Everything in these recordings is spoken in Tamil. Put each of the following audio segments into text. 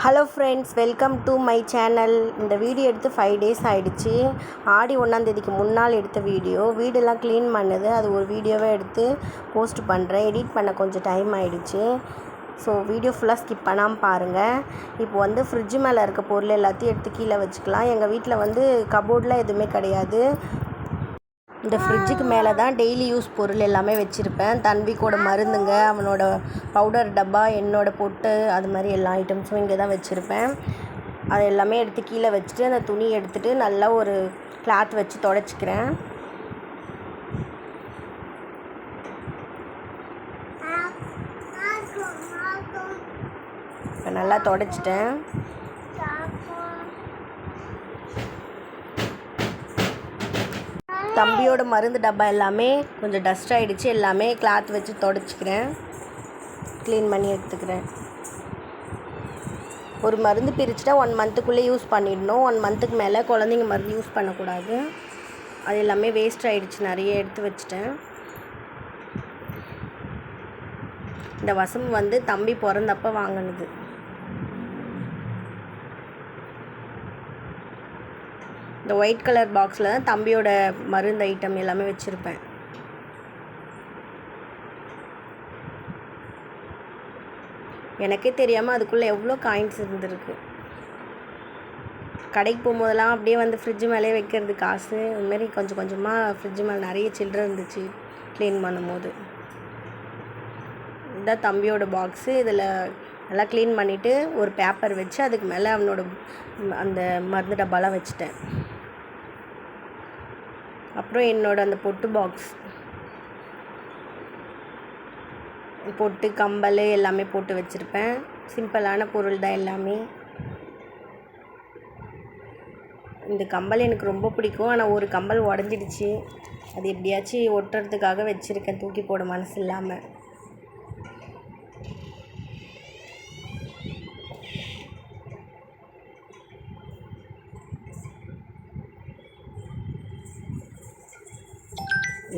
Hello friends, welcome to my channel. இந்த வீடியோ எடுத்து 5 டேஸ் ஆகிடுச்சு. ஆடி 1ஆம் தேதிக்கு முன்னால் எடுத்த வீடெல்லாம் க்ளீன் பண்ணுது. அது ஒரு வீடியோவே எடுத்து போஸ்ட் பண்ணுறேன். எடிட் பண்ண கொஞ்சம் டைம் ஆகிடுச்சு. ஸோ வீடியோ ஃபுல்லாக ஸ்கிப் பண்ணாமல் பாருங்கள். இப்போ ஃப்ரிட்ஜு மேலே இருக்க பொருள் எல்லாத்தையும் எடுத்து கீழே வச்சுக்கலாம். எங்கள் வீட்டில் கபோர்டில் எதுவுமே கிடையாது. இந்த ஃப்ரிட்ஜுக்கு மேலே தான் டெய்லி யூஸ் பொருள் எல்லாமே வச்சுருப்பேன். தன்விக்கோட மருந்துங்க, அவனோட பவுடர் டப்பா, என்னோடய பொட்டு, அது மாதிரி எல்லா ஐட்டம்ஸும் இங்கே தான் வச்சுருப்பேன். அது எல்லாமே எடுத்து கீழே வச்சுட்டு அந்த துணி எடுத்துகிட்டு நல்லா ஒரு கிளாத் வச்சு துடைச்சிக்கிறேன். இப்போ நல்லா துடைச்சிட்டேன். தம்பியோட மருந்து டப்பா எல்லாமே கொஞ்சம் டஸ்ட் ஆகிடுச்சு. எல்லாமே கிளாத் வச்சு துடைச்சிக்கிறேன், க்ளீன் பண்ணி எடுத்துக்கிறேன். ஒரு மருந்து பிரிச்சுட்டா 1 மந்த்துக்குள்ளே யூஸ் பண்ணிடணும். 1 மந்த்துக்கு மேலே குழந்தைங்க மருந்து யூஸ் பண்ணக்கூடாது. அது எல்லாமே வேஸ்ட் ஆகிடுச்சு, நிறைய எடுத்து வச்சிட்டேன். இந்த வசம் தம்பி பிறந்தப்போ வாங்கினது. இந்த ஒயிட் கலர் பாக்ஸில் தான் தம்பியோட மருந்து ஐட்டம் எல்லாமே வச்சுருப்பேன். எனக்கே தெரியாமல் அதுக்குள்ளே எவ்வளோ காயின்ஸ் இருந்திருக்கு. கடைக்கு போகும்போதெல்லாம் அப்படியே ஃப்ரிட்ஜு மேலே வைக்கிறது காசு. அதுமாரி கொஞ்சம் கொஞ்சமாக ஃப்ரிட்ஜு மேலே நிறைய சில்லறை இருந்துச்சு க்ளீன் பண்ணும்போது. இதுதான் தம்பியோட பாக்ஸு. இதில் நல்லா க்ளீன் பண்ணிவிட்டு ஒரு பேப்பர் வச்சு அதுக்கு மேலே அவனோட அந்த மருந்து டப்பாலாம் வச்சுட்டேன். அப்புறம் என்னோட அந்த பொட்டு பாக்ஸ், பொட்டு, கம்பல் எல்லாமே போட்டு வச்சுருப்பேன். சிம்பிளான பொருள் தான் எல்லாமே. இந்த கம்பல் எனக்கு ரொம்ப பிடிக்கும். ஆனால் ஒரு கம்பல் உடஞ்சிடுச்சு. அது எப்படியாச்சும் ஒட்டுறதுக்காக வச்சுருக்கேன், தூக்கி போட மனசு இல்லாமல்.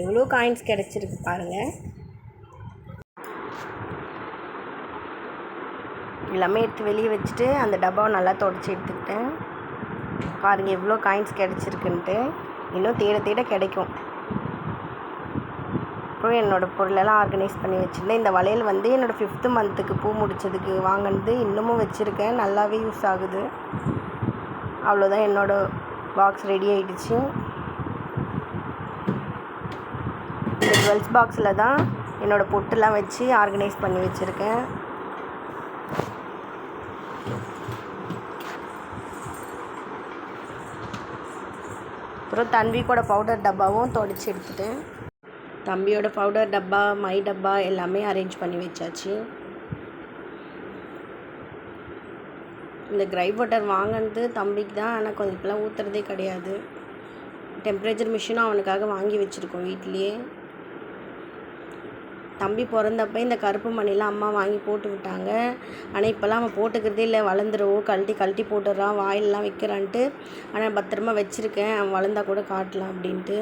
எவ்வளோ காயின்ஸ் கிடச்சிருக்கு பாருங்கள். எல்லாமே எடுத்து வெளியே வச்சுட்டு அந்த டப்பாவை நல்லா தொடச்சி எடுத்துக்கிட்டேன். பாருங்கள் எவ்வளோ காயின்ஸ் கிடச்சிருக்குன்ட்டு. இன்னும் தேட தேட கிடைக்கும். அப்புறம் என்னோடய பொருளெல்லாம் ஆர்கனைஸ் பண்ணி வச்சுருந்தேன். இந்த வளையல் என்னோடய 5th மந்த்துக்கு பூ முடித்ததுக்கு வாங்கினது. இன்னமும் வச்சுருக்கேன், நல்லாவே யூஸ் ஆகுது. அவ்வளோதான், என்னோடய பாக்ஸ் ரெடி ஆகிடுச்சு. இந்த ஜுவல்ஸ் பாக்ஸில் தான் என்னோடய பொட்டெல்லாம் வச்சு ஆர்கனைஸ் பண்ணி வச்சுருக்கேன். அப்புறம் தன்விக்கோட பவுடர் டப்பாவும் துடைச்சி எடுத்துட்டேன். தம்பியோட பவுடர் டப்பா, மை டப்பா எல்லாமே அரேஞ்ச் பண்ணி வச்சாச்சு. இந்த கிரைப் வாட்டர் வாங்கினது தம்பிக்கு தான். ஆனால் கொஞ்சம் இப்போலாம் ஊற்றுறதே கிடையாது. டெம்பரேச்சர் மிஷினும் அவனுக்காக வாங்கி வச்சுருக்கோம் வீட்லேயே. தம்பி பிறந்தப்போ இந்த கருப்பு மணிலாம் அம்மா வாங்கி போட்டு விட்டாங்க. ஆனால் இப்போல்லாம் அவன் போட்டுக்கிறதே இல்லை. வளர்ந்துருவோம், கழட்டி போட்டுடுறான், வாயிலெலாம் வைக்கிறான்ட்டு. ஆனால் பத்திரமா வச்சுருக்கேன், அவன் வளர்ந்தா கூட காட்டலாம் அப்படின்ட்டு.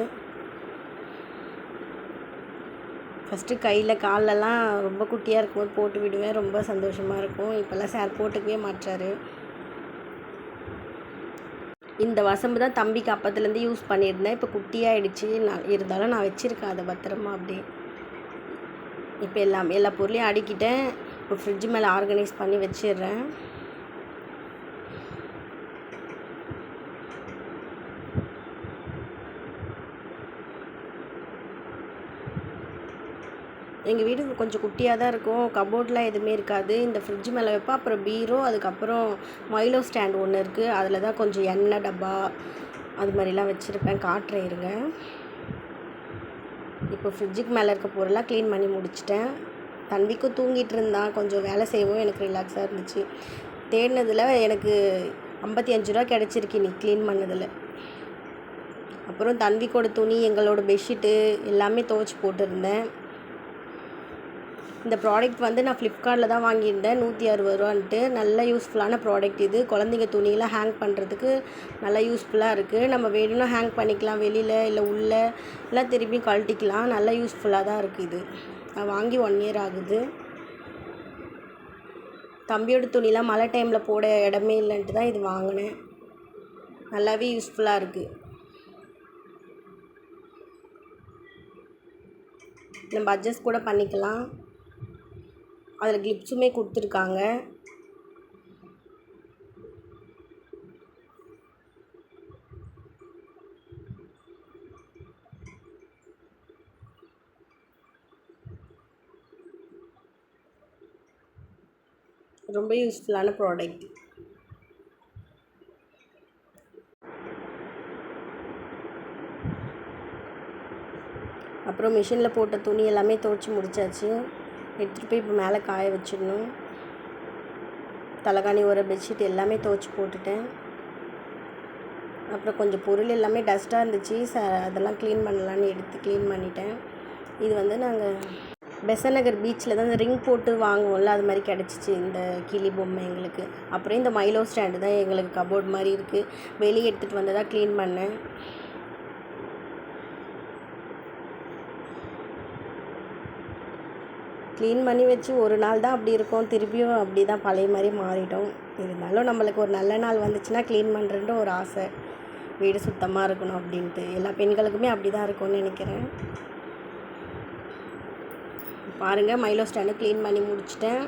ஃபஸ்ட்டு கையில் காலெல்லாம் ரொம்ப குட்டியாக இருக்கும்போது போட்டு விடுவேன், ரொம்ப சந்தோஷமாக இருக்கும். இப்போல்லாம் சார் போட்டுக்கவே மாட்டாரு. இந்த வசம்பு தான் தம்பிக்கு அப்பத்துலேருந்து யூஸ் பண்ணியிருந்தேன். இப்போ குட்டியாகிடுச்சு. இருந்தாலும் நான் வச்சுருக்கேன் அதை பத்திரமா அப்படியே. இப்போ எல்லா பொருளையும் அடுக்கிட்டேன். இப்போ ஃப்ரிட்ஜு மேலே ஆர்கனைஸ் பண்ணி வச்சிடுறேன். எங்கள் வீடு கொஞ்சம் குட்டியாக தான் இருக்கும். கபோர்ட்லாம் எதுவுமே இருக்காது. இந்த ஃப்ரிட்ஜு மேலே வைப்பேன். அப்புறம் பீரோ, அதுக்கப்புறம் மைலோ ஸ்டாண்ட் ஒன்று இருக்குது. அதில் தான் கொஞ்சம் எண்ணெய் டப்பா அது மாதிரிலாம் வச்சுருப்பேன். காட்டுறேன் இருங்க. இப்போ ஃப்ரிட்ஜுக்கு மேலே இருக்க பொருளாக க்ளீன் பண்ணி முடிச்சிட்டேன். தன்விக்கும் தூங்கிட்டு இருந்தான். கொஞ்சம் வேலை செய்யவும் எனக்கு ரிலாக்ஸாக இருந்துச்சு. தேடினதில் எனக்கு 55 ரூபா கிடச்சிருக்கு இன்றைக்கி க்ளீன் பண்ணதில். அப்புறம் தன்விக்கோட துணி, எங்களோட பெட்ஷீட்டு எல்லாமே துவைச்சி போட்டிருந்தேன். இந்த ப்ராடக்ட் நான் ஃப்ளிப்கார்ட்டில் தான் வாங்கியிருந்தேன். 160 ரூபான்ட்டு. நல்ல யூஸ்ஃபுல்லான ப்ராடக்ட் இது. குழந்தைங்க துணியெல்லாம் ஹேங் பண்ணுறதுக்கு நல்லா யூஸ்ஃபுல்லாக இருக்குது. நம்ம வேணும்னா ஹேங் பண்ணிக்கலாம், வெளியில் இல்லை உள்ளே எல்லாம் திரும்பி கழட்டிக்கலாம். நல்லா யூஸ்ஃபுல்லாக தான் இருக்குது இது. நான் வாங்கி 1 இயர் ஆகுது. தம்பியோட துணிலாம் மழை டைமில் போட இடமே இல்லைன்ட்டு தான் இது வாங்கினேன். நல்லாவே யூஸ்ஃபுல்லாக இருக்குது. நம்ம அட்ஜஸ்ட் கூட பண்ணிக்கலாம். அதில் கிளிப்ஸுமே கொடுத்துருக்காங்க. ரொம்ப யூஸ்ஃபுல்லான ப்ராடக்ட். அப்புறம் மிஷினில் போட்ட துணி எல்லாமே துவைச்சி முடிச்சாச்சு. எடுத்துகிட்டு போய் இப்போ மேலே காய வச்சிடணும். தலைகாணி ஒரு பெட்ஷீட் எல்லாமே துவைச்சி போட்டுட்டேன். அப்புறம் கொஞ்சம் பொருள் எல்லாமே டஸ்ட்டாக இருந்துச்சு, அதெல்லாம் க்ளீன் பண்ணலான்னு எடுத்து க்ளீன் பண்ணிட்டேன். இது வந்து நாங்கள் பெசன்ட் நகர் பீச்சில் தான் இந்த ரிங் போட்டு வாங்குவோம்ல, அது மாதிரி கிடச்சிச்சு இந்த கிளி பொம்மை எங்களுக்கு. அப்புறம் இந்த மைலோ ஸ்டாண்டு தான் எங்களுக்கு கபோர்ட் மாதிரி இருக்குது. வெளியே எடுத்துகிட்டு வந்து தான் க்ளீன் பண்ணேன். க்ளீன் பண்ணி வச்சு ஒரு நாள் தான் அப்படி இருக்கும், திருப்பியும் அப்படி தான் பழைய மாதிரி மாறிட்டோம். இருந்தாலும் நம்மளுக்கு ஒரு நல்ல நாள் வந்துச்சுன்னா க்ளீன் பண்ணுறேன்ட்டு ஒரு ஆசை, வீடு சுத்தமாக இருக்கணும் அப்படின்ட்டு. எல்லா பெண்களுக்குமே அப்படி தான் இருக்கும்னு நினைக்கிறேன். பாருங்கள், மைலோ ஸ்டாண்டு க்ளீன் பண்ணி முடிச்சிட்டேன்.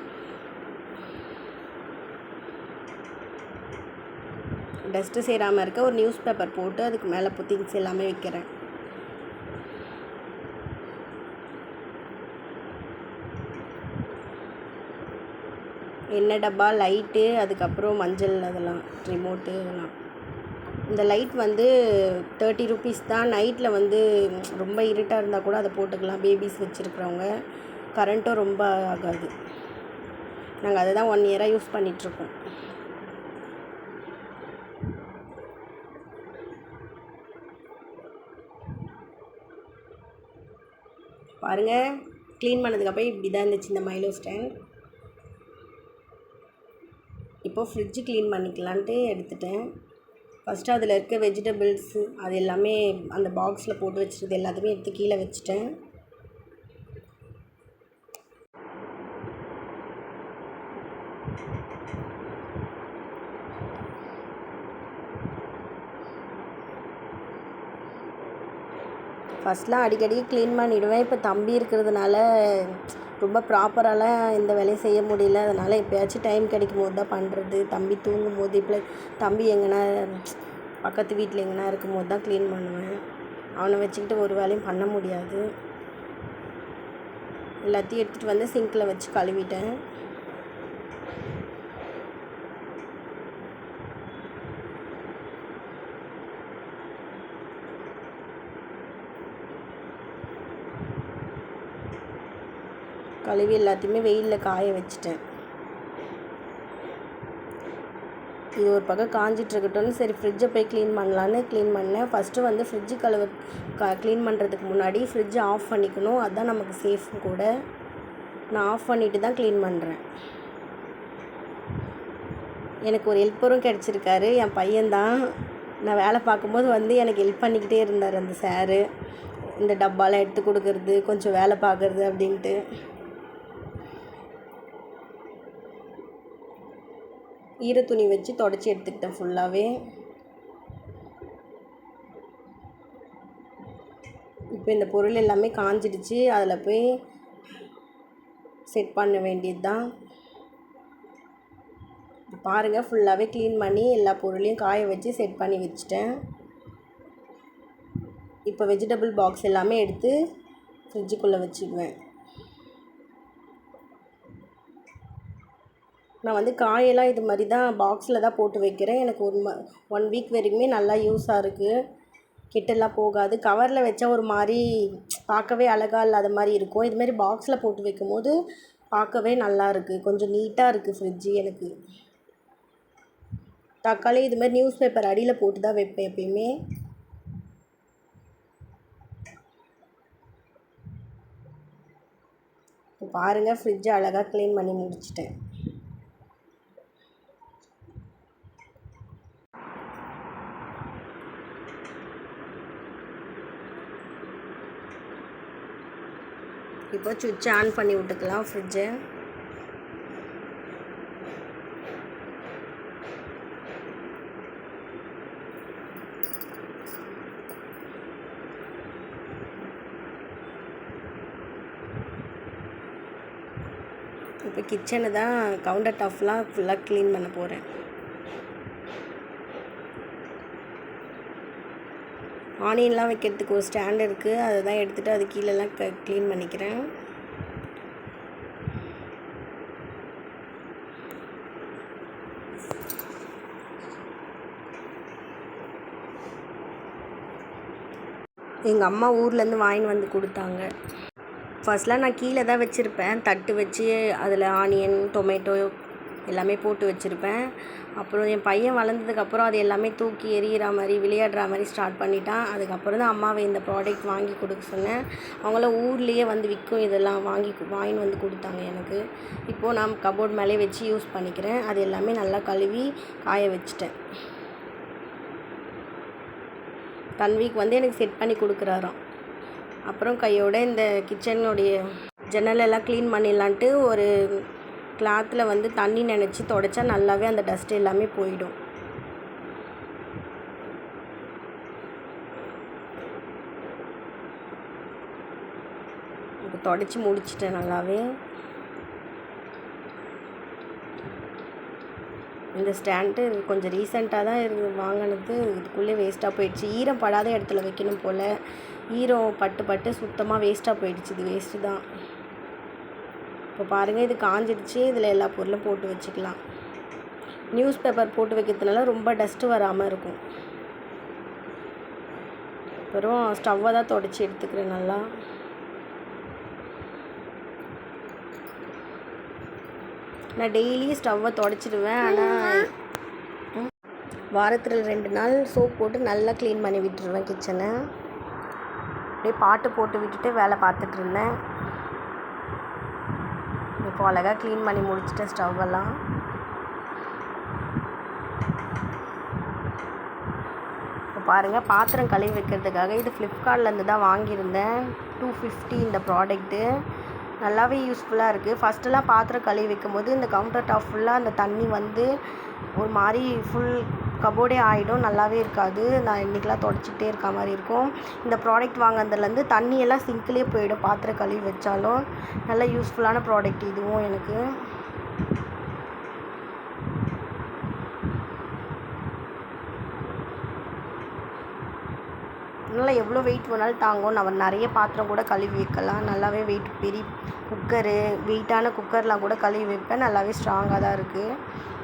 டஸ்ட்டு சேராமல் இருக்க ஒரு நியூஸ் பேப்பர் போட்டு அதுக்கு மேலே திங்ஸ் எல்லாமே வைக்கிறேன். எண்ணெய் டப்பா, லைட்டு, அதுக்கப்புறம் மஞ்சள், அதெல்லாம் ரிமோட்டு இதெல்லாம். இந்த லைட் வந்து 30 rupees தான். நைட்டில் வந்து ரொம்ப இருட்டாக இருந்தால் கூட அதை போட்டுக்கலாம், பேபிஸ் வச்சுருக்கிறவங்க. கரண்ட்டும் ரொம்ப ஆகாது. நாங்கள் அதை தான் 1 year யூஸ் பண்ணிகிட்ருக்கோம். பாருங்கள், க்ளீன் பண்ணதுக்கப்புறம் இப்படி தான் இருந்துச்சு இந்த மைலோ ஸ்டாண்ட். இப்போது ஃப்ரிட்ஜு க்ளீன் பண்ணிக்கலான்ட்டு எடுத்துட்டேன். ஃபஸ்ட்டு அதில் இருக்க வெஜிடபிள்ஸு அது எல்லாமே அந்த பாக்ஸில் போட்டு வச்சுருது எல்லாத்தையுமே எடுத்து கீழே வச்சுட்டேன். ஃபஸ்ட்லாம் அடிக்கடி க்ளீன் பண்ணிவிடுவேன். இப்போ தம்பி இருக்கிறதுனால ரொம்ப ப்ராப்பராலாம் இந்த வேலையை செய்ய முடியல. அதனால் எப்போயாச்சும் டைம் கிடைக்கும் போது தான் பண்ணுறது. தம்பி தூங்கும் போது, இப்போ தம்பி எங்கன்னா பக்கத்து வீட்டில் எங்கன்னா இருக்கும் போது தான் க்ளீன் பண்ணுவேன். அவனை வச்சுக்கிட்டு ஒரு வேலையும் பண்ண முடியாது. எல்லாத்தையும் எடுத்துகிட்டு வந்து சிங்கில் வச்சு கழுவிட்டேன். கழுவி எல்லாத்தையுமே வெயிலில் காய வச்சுட்டேன். இது ஒரு பக்கம் காஞ்சிட்ருக்கட்டும்னு சரி ஃப்ரிட்ஜை போய் க்ளீன் பண்ணலான்னு க்ளீன் பண்ணேன். ஃபஸ்ட்டு வந்து ஃப்ரிட்ஜு க்ளீன் பண்ணுறதுக்கு முன்னாடி ஃப்ரிட்ஜை ஆஃப் பண்ணிக்கணும், அதுதான் நமக்கு சேஃபும் கூட. நான் ஆஃப் பண்ணிவிட்டு தான் க்ளீன் பண்ணுறேன். எனக்கு ஒரு ஹெல்ப்பரும் கிடச்சிருக்காரு, என் பையன்தான். நான் வேலை பார்க்கும்போது வந்து எனக்கு ஹெல்ப் பண்ணிக்கிட்டே இருந்தார் அந்த சாரு. இந்த டப்பாலாம் எடுத்து கொடுக்குறது, கொஞ்சம் வேலை பார்க்குறது அப்படின்ட்டு. ஈரத்துணி வச்சு தொடச்சி எடுத்துக்கிட்டேன் ஃபுல்லாகவே. இப்போ இந்த பொருள் எல்லாமே காஞ்சிடுச்சு, அதில் போய் செட் பண்ண வேண்டியது தான். பாருங்கள், ஃபுல்லாகவே க்ளீன் பண்ணி எல்லா பொருளையும் காய வச்சு செட் பண்ணி வச்சுட்டேன். இப்போ வெஜிடபிள் பாக்ஸ் எல்லாமே எடுத்து ஃப்ரிட்ஜுக்குள்ளே வச்சுக்குவேன். நான் வந்து காயெல்லாம் இது மாதிரி தான் பாக்ஸில் தான் போட்டு வைக்கிறேன். எனக்கு 1 week வரைக்குமே நல்லா யூஸாக இருக்குது. கெட்டெல்லாம் போகாது. கவரில் வச்சா ஒரு மாதிரி பார்க்கவே அழகாக இல்லாத மாதிரி இருக்கும். இதுமாரி பாக்ஸில் போட்டு வைக்கும்போது பார்க்கவே நல்லா இருக்குது. கொஞ்சம் நீட்டாக இருக்குது ஃப்ரிட்ஜு எனக்கு. தக்காளி இதுமாதிரி நியூஸ் பேப்பர் அடியில் போட்டு தான் வைப்பேன் எப்பயுமே. பாருங்கள், ஃப்ரிட்ஜை அழகாக க்ளீன் பண்ணி முடிச்சிட்டேன். இப்போ சுவிட்சை ஆன் பண்ணி விட்டுக்கலாம் ஃப்ரிட்ஜை. இப்போ கிச்சனை தான் கவுண்டர் டாப்லாம் ஃபுல்லாக க்ளீன் பண்ண போகிறேன். ஆனியன்லாம் வைக்கிறதுக்கு ஒரு ஸ்டாண்ட் இருக்குது, அதை தான் எடுத்துகிட்டு அது கீழெல்லாம் க்ளீன் பண்ணிக்கிறேன். எங்கள் அம்மா ஊர்லேருந்து வாங்கின்னு வந்து கொடுத்தாங்க. ஃபர்ஸ்ட்லாம் நான் கீழே தான் வச்சுருப்பேன், தட்டு வச்சு அதில் ஆனியன், டொமேட்டோ எல்லாமே போட்டு வச்சுருப்பேன். அப்புறம் என் பையன் வளர்ந்ததுக்கப்புறம் அது எல்லாமே தூக்கி எறிகிற மாதிரி விளையாடுற மாதிரி ஸ்டார்ட் பண்ணிட்டான். அதுக்கப்புறம் தான் அம்மாவை இந்த ப்ராடக்ட் வாங்கி கொடுக்க சொன்னேன். அவங்களாம் ஊர்லேயே வந்து விற்கும், இதெல்லாம் வாங்கின்னு வந்து கொடுத்தாங்க எனக்கு. இப்போது நான் கபோர்ட் மேலே வச்சு யூஸ் பண்ணிக்கிறேன். அது எல்லாமே நல்லா கழுவி காய வச்சுட்டேன். தன்விக்கு வந்து எனக்கு செட் பண்ணி கொடுக்குறாராம். அப்புறம் கையோட இந்த கிச்சனுடைய ஜன்னலெல்லாம் க்ளீன் பண்ணிடலான்ட்டு ஒரு கிளாத்தில் வந்து தண்ணி நினச்சி தொடச்சா நல்லாவே அந்த டஸ்ட் எல்லாமே போயிடும். இப்போ தொடச்சி முடிச்சிட்டேன் நல்லாவே. இந்த ஸ்டாண்டு கொஞ்சம் ரீசெண்டாக தான் வாங்கினது, இதுக்குள்ளே வேஸ்ட்டாக போயிடுச்சு. ஈரம் படாத இடத்துல வைக்கணும் போல், ஈரம் பட்டு சுத்தமாக வேஸ்ட்டாக போயிடுச்சு. இது வேஸ்ட்டு தான். இப்போ பாருங்கள், இது காஞ்சிடுச்சு. இதில் எல்லா பொருளும் போட்டு வச்சுக்கலாம். நியூஸ் பேப்பர் போட்டு வைக்கிறதுனால ரொம்ப டஸ்ட்டு வராமல் இருக்கும். அப்புறம் ஸ்டவ்வை தான் தொடச்சி எடுத்துக்கிறேன் நல்லா. நான் டெய்லி ஸ்டவ்வை தொடச்சிடுவேன். ஆனால் வாரத்தில் 2 நாள் சோப் போட்டு நல்லா க்ளீன் பண்ணி விட்டுருவேன் கிச்சனை. அப்படியே பாட்டு போட்டு விட்டுட்டு வேலை பார்த்துட்ருந்தேன். இப்போ அழகாக க்ளீன் பண்ணி முடிச்சிட்டேன் ஸ்டவ்வெல்லாம். இப்போ பாருங்கள், பாத்திரம் கழுவி வைக்கிறதுக்காக இது ஃப்ளிப்கார்ட்லேருந்து தான் வாங்கியிருந்தேன். 250 இந்த ப்ராடக்ட்டு. நல்லாவே யூஸ்ஃபுல்லாக இருக்குது. ஃபஸ்ட்டெல்லாம் பாத்திரம் கழுவி வைக்கும் போது இந்த கவுண்டர் டாப் ஃபுல்லாக அந்த தண்ணி வந்து ஒரு மாதிரி ஃபுல் கபோர்டே ஆகிடும், நல்லாவே இருக்காது. நான் இன்றைக்கெலாம் தொடச்சிக்கிட்டே இருக்க மாதிரி இருக்கும். இந்த ப்ராடக்ட் வாங்கினதுலேருந்து தண்ணியெல்லாம் சிங்க்லேயே போயிடும் பாத்திரம் கழுவி வச்சாலும். நல்ல யூஸ்ஃபுல்லான ப்ராடக்ட் இதுவும் எனக்கு. நல்லா எவ்வளோ வெயிட் வேணாலும் தாங்கும். நம்ம நிறைய பாத்திரம் கூட கழுவி வைக்கலாம். நல்லாவே வெயிட், பெரிய குக்கரு, வெயிட்டான குக்கர்லாம் கூட கழுவி வைப்பேன். நல்லாவே ஸ்ட்ராங்காக தான் இருக்குது.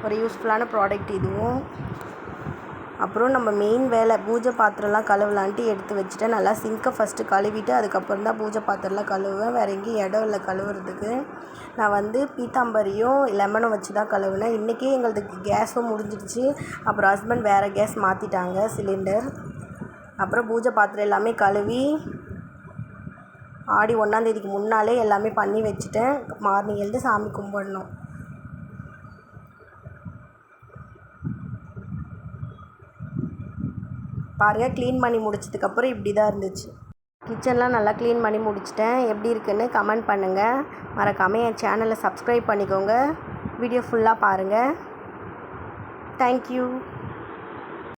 ஒரு யூஸ்ஃபுல்லான ப்ராடக்ட் இதுவும். அப்புறம் நம்ம மெயின் வேலை பூஜை பாத்திரம்லாம் கழுவலான்ட்டு எடுத்து வச்சுட்டேன். நல்லா சிங்கை ஃபஸ்ட்டு கழுவிட்டு அதுக்கப்புறம் தான் பூஜை பாத்திரம்லாம் கழுவுவேன். வேறு எங்கேயும் இடம் இல்லை கழுவுறதுக்கு. நான் வந்து பீத்தாம்பரியும் லெமனும் வச்சு தான் கழுவினேன். இன்றைக்கே எங்களுக்கு கேஸும் முடிஞ்சிடுச்சு. அப்புறம் ஹஸ்பண்ட் வேறு கேஸ் மாற்றிட்டாங்க, சிலிண்டர். அப்புறம் பூஜை பாத்திரம் எல்லாமே கழுவி ஆடி 1ஆம் தேதிக்கு முன்னாலே எல்லாமே பண்ணி வச்சுட்டேன். மார்னிங் எழுந்து சாமி கும்பிடணும். பாருங்கள், க்ளீன் பண்ணி முடிச்சதுக்கப்புறம் இப்படி தான் இருந்துச்சு. கிச்சன்லாம் நல்லா க்ளீன் பண்ணி முடிச்சிட்டேன். எப்படி இருக்குன்னு கமெண்ட் பண்ணுங்கள். மறக்காமல் என் சேனலை சப்ஸ்கிரைப் பண்ணிக்கோங்க. வீடியோ ஃபுல்லாக பாருங்கள். தேங்க்யூ.